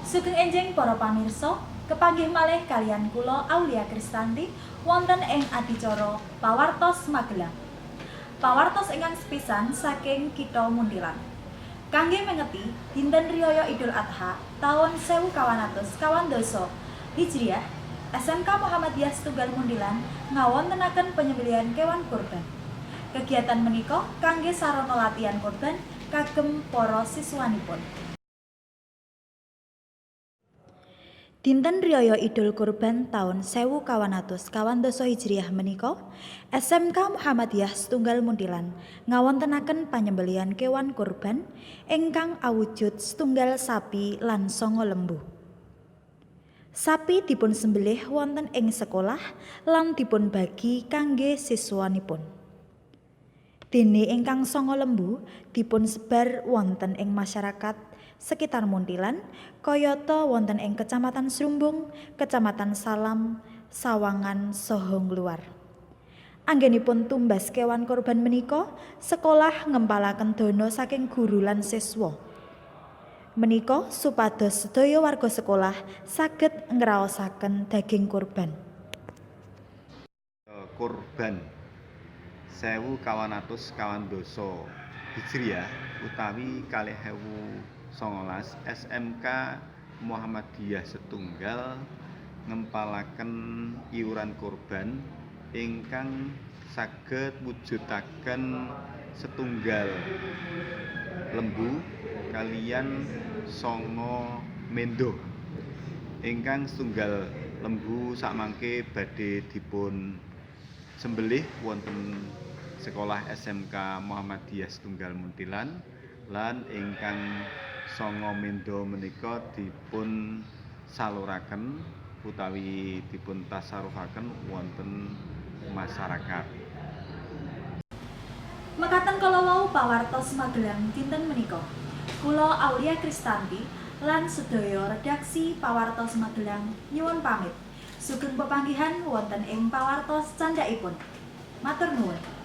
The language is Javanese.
Sugeng enjing para pamirsa, kepanggih malih kaliyan kula Aulia Kristanti wonten ing adicara Pawartos Magelang. Pawartos ingkang sepisan saking Kitha Muntilan. Kangge mengeti dinten riyaya Idul Adha taun 1492 Hijriah, SMK Muhammadiyah Setunggal Muntilan ngawontenaken penyembelihan kewan kurban. Kegiatan menika kangge sarana latihan kurban kagem para siswanipun. Dinten riyaya Idul Kurban taun 1492 Hijriah menika, SMK Muhammadiyah Setunggal Muntilan ngawontenaken panyembelihan kewan kurban ingkang awujud setunggal sapi lan 9 lembu. Sapi dipun sembelih wonten ing sekolah lan dipun bagi kangge siswanipun. Dene ingkang 9 lembu dipun sebar wonten ing masyarakat sekitar Muntilan, kayata wonten ing Kecamatan Srumbung, Kecamatan Salam, Sawangan saha ngluwar. Anggenipun tumbas kewan kurban menika, sekolah ngempalaken dana saking guru lan siswa. Menika supados sedaya warga sekolah saged ngraosaken daging kurban. Kurban 1492 Hijriah utawi 2019 SMK Muhammadiyah Setunggal ngempalaken iuran kurban ingkang saged mujudaken setunggal lembu kaliyan 9 mendo. Ingkang setunggal lembu sakmangke badhe dipun sembelih wonten sekolah SMK Muhammadiyah Setunggal Muntilan lan ingkang 9 mendo menika dipun saluraken utawi dipun tasarufaken wonten masyarakat. Mekaten kala wau pawartos Magelang dinten menika. Kula Aulia Kristanti lan sedaya redaksi pawartos Magelang nyuwun pamit. Sugeng pepanggihan wonten ing pawartos candhaipun. Matur nuwun.